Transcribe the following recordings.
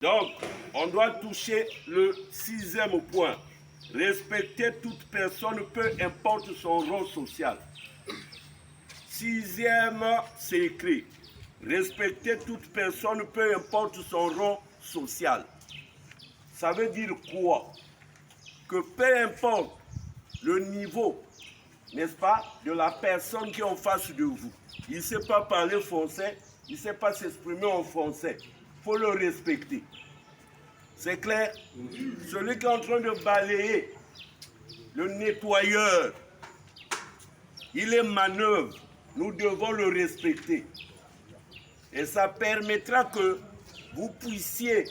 Donc, on doit toucher le 6e point. Respecter toute personne, peu importe son rôle social. 6e, c'est écrit. Respecter toute personne, peu importe son rôle social. Ça veut dire quoi? Que peu importe le niveau, n'est-ce pas, de la personne qui est en face de vous. Il ne sait pas parler français, il ne sait pas s'exprimer en français. Il faut le respecter. C'est clair? Celui qui est en train de balayer, le nettoyeur, il est manœuvre. Nous devons le respecter. Et ça permettra que vous puissiez,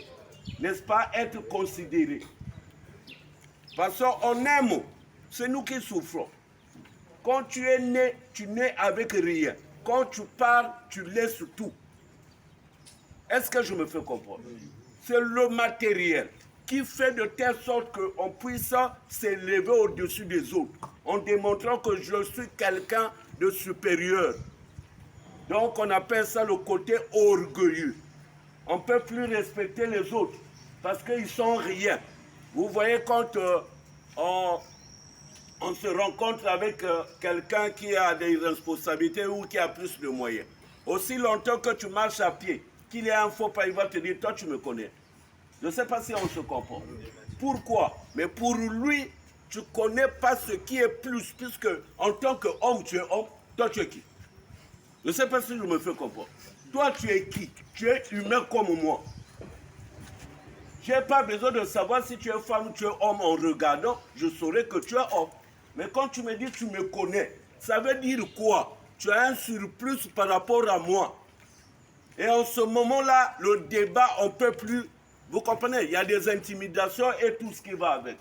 n'est-ce pas, être considéré. Parce qu'on aime, c'est nous qui souffrons. Quand tu es né, tu nais avec rien. Quand tu parles, tu laisses tout. Est-ce que je me fais comprendre? C'est le matériel qui fait de telle sorte qu'on puisse s'élever au-dessus des autres, en démontrant que je suis quelqu'un de supérieur. Donc on appelle ça le côté orgueilleux. On ne peut plus respecter les autres parce qu'ils sont rien. Vous voyez quand on se rencontre avec quelqu'un qui a des responsabilités ou qui a plus de moyens. Aussi longtemps que tu marches à pied, qu'il y a un faux pas, il va te dire, toi tu me connais. Je ne sais pas si on se comprend. Pourquoi? Mais pour lui, tu ne connais pas ce qui est plus, puisque en tant qu'homme, tu es homme, toi tu es qui? Je ne sais pas si je me fais comprendre. Toi tu es qui? Tu es humain comme moi. Je n'ai pas besoin de savoir si tu es femme ou tu es homme en regardant, je saurai que tu es homme. Mais quand tu me dis tu me connais, ça veut dire quoi? Tu as un surplus par rapport à moi. Et en ce moment-là, le débat, on ne peut plus. Vous comprenez? Il y a des intimidations et tout ce qui va avec.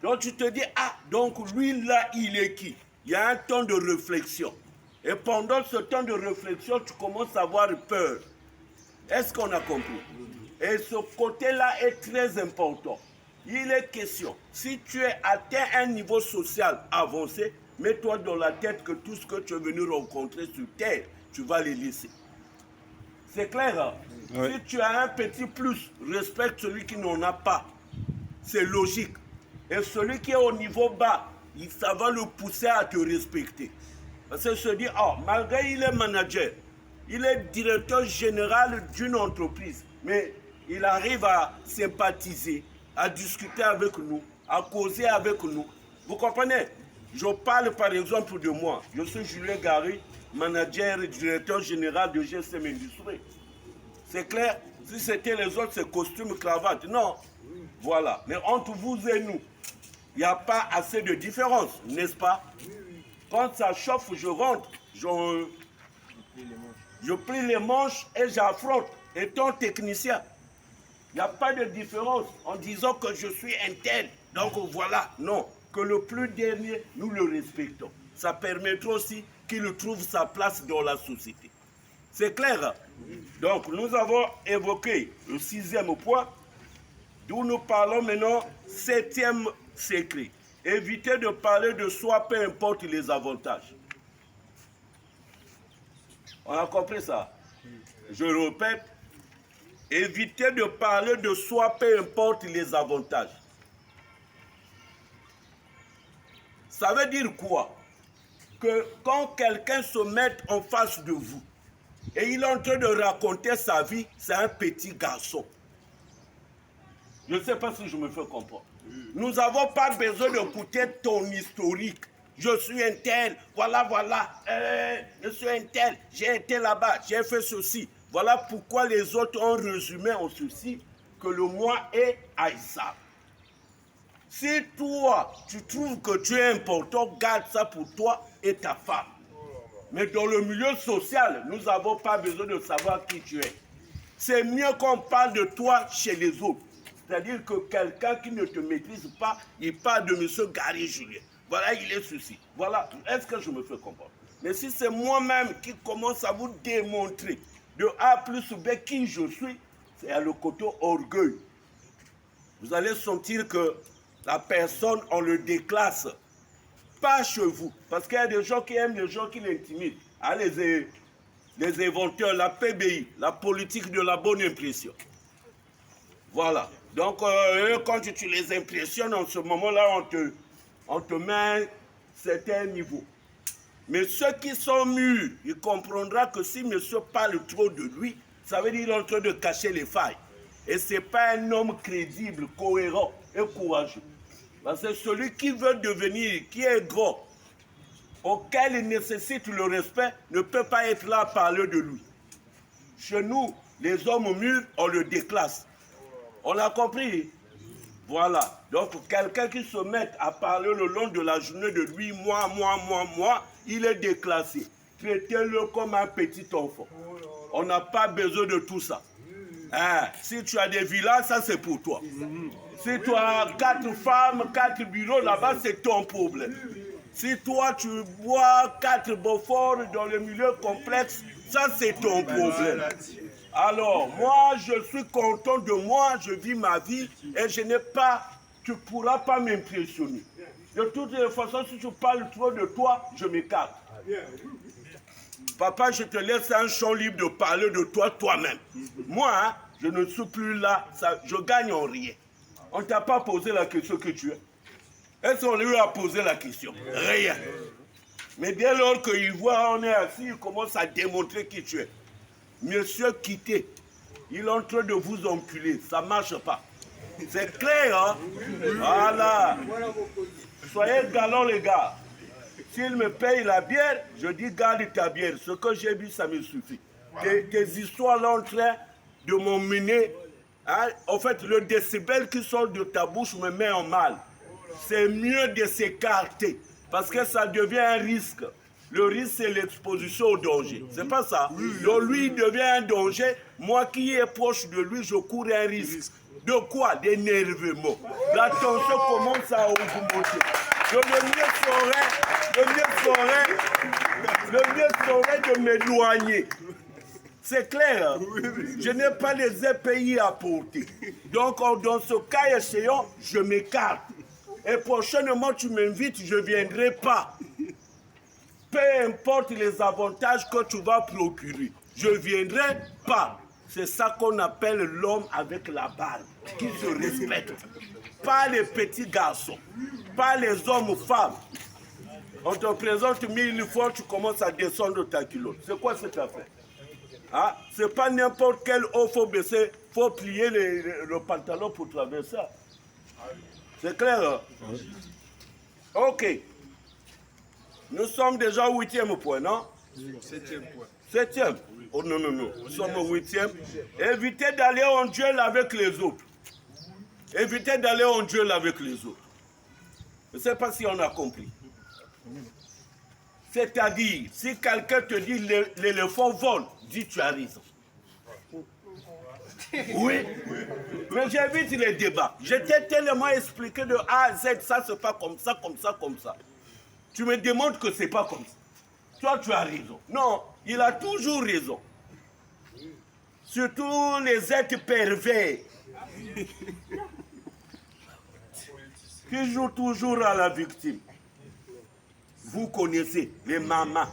Donc tu te dis, ah, donc lui là, il est qui? Il y a un temps de réflexion. Et pendant ce temps de réflexion, tu commences à avoir peur. Est-ce qu'on a compris? Et ce côté-là est très important. Il est question, si tu es atteint un niveau social avancé, mets-toi dans la tête que tout ce que tu es venu rencontrer sur terre, tu vas les laisser. C'est clair, hein? Oui. Si tu as un petit plus, respecte celui qui n'en a pas. C'est logique. Et celui qui est au niveau bas, ça va le pousser à te respecter. Parce qu'il se dit, oh, malgré qu'il est manager, il est directeur général d'une entreprise, mais il arrive à sympathiser, à discuter avec nous, à causer avec nous. Vous comprenez? Je parle par exemple de moi. Je suis Julien Gary, manager et directeur général de GSM Industrie. C'est clair? Si c'était les autres, c'est costume, cravate. Non. Voilà. Mais entre vous et nous, il n'y a pas assez de différence, n'est-ce pas? Quand ça chauffe, je rentre, je plie les manches et j'affronte, étant technicien. Il n'y a pas de différence en disant que je suis un tel. Donc voilà, non. Que le plus dernier, nous le respectons. Ça permettra aussi qu'il trouve sa place dans la société. C'est clair? Donc nous avons évoqué le 6e point, d'où nous parlons maintenant, 7e secret. Éviter de parler de soi, peu importe les avantages. On a compris ça? Je répète, éviter de parler de soi, peu importe les avantages. Ça veut dire quoi? Que quand quelqu'un se met en face de vous et il est en train de raconter sa vie, c'est un petit garçon. Je ne sais pas si je me fais comprendre. Nous n'avons pas besoin d'écouter ton historique. Je suis un tel, voilà, je suis un tel, j'ai été là-bas, j'ai fait ceci. Voilà pourquoi les autres ont résumé en ceci que le moi est haïssable. Si toi, tu trouves que tu es important, garde ça pour toi et ta femme. Mais dans le milieu social, nous n'avons pas besoin de savoir qui tu es. C'est mieux qu'on parle de toi chez les autres. C'est-à-dire que quelqu'un qui ne te maîtrise pas, il parle de M. Gary Julien. Voilà, il est ceci. Voilà, est-ce que je me fais comprendre? Mais si c'est moi-même qui commence à vous démontrer de A plus B qui je suis, c'est à le côté orgueil. Vous allez sentir que la personne, on le déclasse. Pas chez vous. Parce qu'il y a des gens qui aiment les gens qui l'intimident. Ah, les inventeurs, la PBI, la politique de la bonne impression. Voilà. Donc, quand tu les impressionnes, en ce moment-là, on te met à un certain niveau. Mais ceux qui sont mûrs, il comprendra que si monsieur parle trop de lui, ça veut dire qu'il est en train de cacher les failles. Et ce n'est pas un homme crédible, cohérent et courageux. Parce que celui qui veut devenir, qui est gros, auquel il nécessite le respect, ne peut pas être là à parler de lui. Chez nous, les hommes mûrs, on le déclasse. On a compris? Voilà. Donc, quelqu'un qui se met à parler le long de la journée de lui, moi, il est déclassé. Traitez-le comme un petit enfant. On n'a pas besoin de tout ça. Hein? Si tu as des villas, ça c'est pour toi. Si tu as 4 femmes, 4 bureaux, là-bas, c'est ton problème. Si toi, tu bois 4 beauforts dans le milieu complexe, ça c'est ton problème. Alors, moi, je suis content de moi, je vis ma vie et je n'ai pas, tu ne pourras pas m'impressionner. De toutes les façons, si tu parles trop de toi, je m'écarte. Papa, je te laisse un champ libre de parler de toi toi-même. Moi, hein, je ne suis plus là, je gagne en rien. On ne t'a pas posé la question que tu es. Est-ce qu'on lui a posé la question? Rien. Mais dès lors qu'il voit, on est assis, il commence à démontrer qui tu es. Monsieur, quittez. Il est en train de vous enculer. Ça ne marche pas. C'est clair, hein? Voilà. Soyez galants, les gars. S'il me paye la bière, je dis garde ta bière. Ce que j'ai bu, ça me suffit. Tes histoires là en train de m'emmener. Hein? En fait, le décibel qui sort de ta bouche me met en mal. C'est mieux de s'écarter. Parce que ça devient un risque. Le risque, c'est l'exposition au danger. C'est pas ça. Donc lui, il devient un danger. Moi qui est proche de lui, je cours un risque. De quoi? D'énervement. La tension commence à augmenter. Le mieux serait de m'éloigner. C'est clair. Je n'ai pas les EPI à porter. Donc, dans ce cas échéant, je m'écarte. Et prochainement, tu m'invites, je ne viendrai pas. Peu importe les avantages que tu vas procurer, je ne viendrai pas. C'est ça qu'on appelle l'homme avec la barbe, qui se respecte. Pas les petits garçons, pas les hommes femmes. On te présente 1000 fois, tu commences à descendre ta culotte. C'est quoi cette affaire? Hein? C'est pas n'importe quel haut, il faut baisser, il faut plier le pantalon pour traverser. C'est clair, hein? Ok. Nous sommes déjà au 8e point, non? 7e point. 7e? Oh non. Nous sommes au 8e. Évitez d'aller en duel avec les autres. Évitez d'aller en duel avec les autres. Je ne sais pas si on a compris. C'est-à-dire, si quelqu'un te dit l'éléphant vole, dis tu as raison. Oui, mais j'évite les débats. Je t'ai tellement expliqué de A à Z, ça c'est pas comme ça. Tu me demandes que c'est pas comme ça. Toi, tu as raison. Non, il a toujours raison. Surtout les êtres pervers qui jouent toujours à la victime. Vous connaissez les mamans,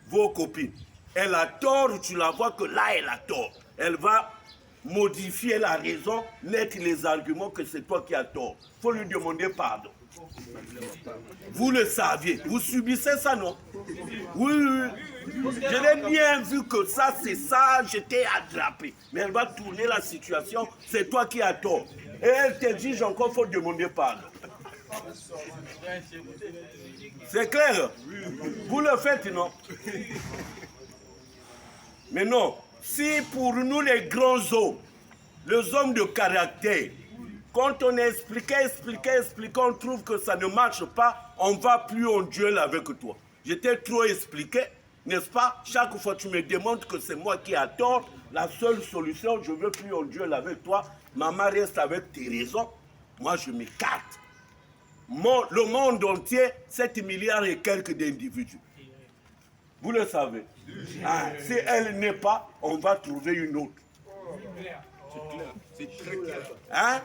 vos copines. Elle a tort, tu la vois que là, elle a tort. Elle va modifier la raison, mettre les arguments que c'est toi qui as tort. Il faut lui demander pardon. Vous le saviez. Vous subissez ça, non? Oui. Je l'ai bien vu que ça, c'est ça, j'étais attrapé. Mais elle va tourner la situation, c'est toi qui as tort. Et elle t'exige encore, il faut demander pardon. C'est clair? Vous le faites, non? Mais non. Si pour nous, les grands hommes, les hommes de caractère, quand on explique, on trouve que ça ne marche pas, on ne va plus en duel avec toi. Je t'ai trop expliqué, n'est-ce pas? Chaque fois tu me demandes que c'est moi qui ai tort, la seule solution, je ne veux plus en duel avec toi. Maman reste avec tes raisons, moi je m'écarte. Le monde entier, 7 milliards et quelques d'individus. Vous le savez. Ah, si elle n'est pas, on va trouver une autre. C'est très clair. Hein?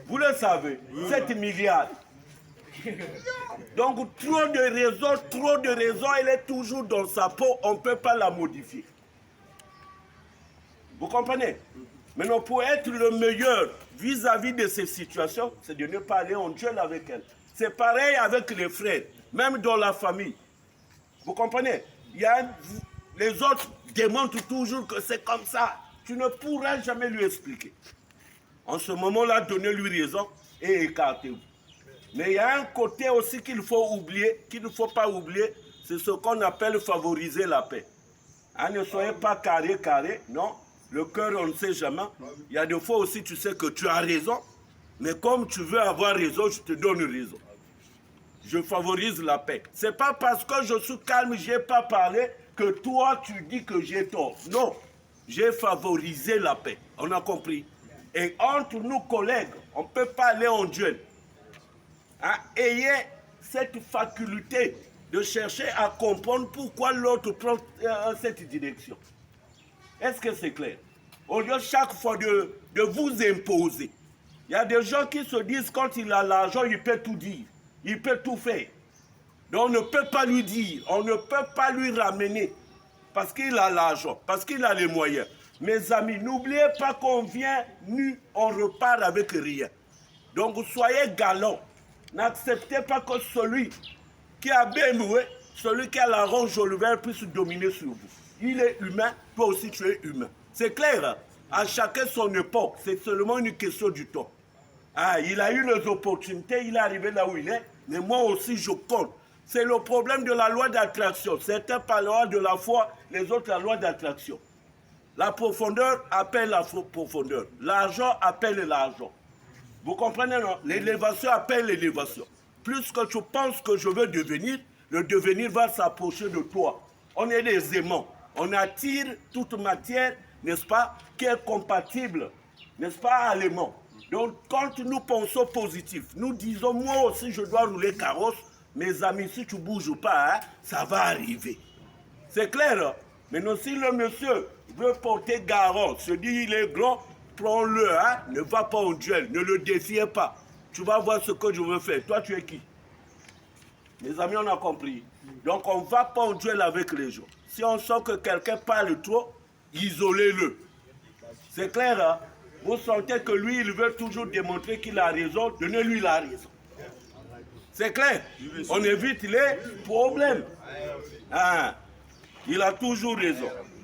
Vous le savez, 7 milliards. Donc, trop de raisons, elle est toujours dans sa peau, on ne peut pas la modifier. Vous comprenez? Maintenant, pour être le meilleur vis-à-vis de ces situations, c'est de ne pas aller en duel avec elle. C'est pareil avec les frères, même dans la famille. Vous comprenez? Les autres démontrent toujours que c'est comme ça. Tu ne pourras jamais lui expliquer. En ce moment-là, donnez-lui raison et écartez-vous. Mais il y a un côté aussi qu'il faut oublier, qu'il ne faut pas oublier, c'est ce qu'on appelle favoriser la paix. Hein, ne soyez pas carré, non. Le cœur, on ne sait jamais. Il y a des fois aussi, tu sais que tu as raison, mais comme tu veux avoir raison, je te donne raison. Je favorise la paix. Ce n'est pas parce que je suis calme, je n'ai pas parlé, que toi, tu dis que j'ai tort. Non, j'ai favorisé la paix. On a compris. Et entre nous, collègues, on ne peut pas aller en duel. Hein? Ayez cette faculté de chercher à comprendre pourquoi l'autre prend cette direction. Est-ce que c'est clair? Au lieu chaque fois de vous imposer. Il y a des gens qui se disent quand il a l'argent, il peut tout dire. Il peut tout faire. Donc on ne peut pas lui dire, on ne peut pas lui ramener. Parce qu'il a l'argent, parce qu'il a les moyens. Mes amis, n'oubliez pas qu'on vient nu, on repart avec rien. Donc soyez galants. N'acceptez pas que celui qui a BMW, celui qui a la Range Rover puisse dominer sur vous. Il est humain, toi aussi tu es humain. C'est clair, hein? À chacun son époque, c'est seulement une question du temps. Ah, il a eu les opportunités, il est arrivé là où il est, mais moi aussi je compte. C'est le problème de la loi d'attraction. Certains parleront de la foi, les autres la loi d'attraction. La profondeur appelle la profondeur. L'argent appelle l'argent. Vous comprenez, non? L'élévation appelle l'élévation. Plus que tu penses que je veux devenir, le devenir va s'approcher de toi. On est des aimants. On attire toute matière, n'est-ce pas, qui est compatible, n'est-ce pas, à l'aimant. Donc, quand nous pensons positif, nous disons, moi aussi, je dois rouler carrosse. Mes amis, si tu ne bouges pas, hein, ça va arriver. C'est clair, hein? Maintenant, si le monsieur veut porter garant, se dit il est grand, prends-le, hein? Ne va pas en duel, ne le défiez pas. Tu vas voir ce que je veux faire. Toi, tu es qui? Mes amis, on a compris. Donc, on ne va pas en duel avec les gens. Si on sent que quelqu'un parle trop, isolez-le. C'est clair, hein? Vous sentez que lui, il veut toujours démontrer qu'il a raison, donnez-lui la raison. C'est clair? On évite les problèmes. Ah, il a toujours raison.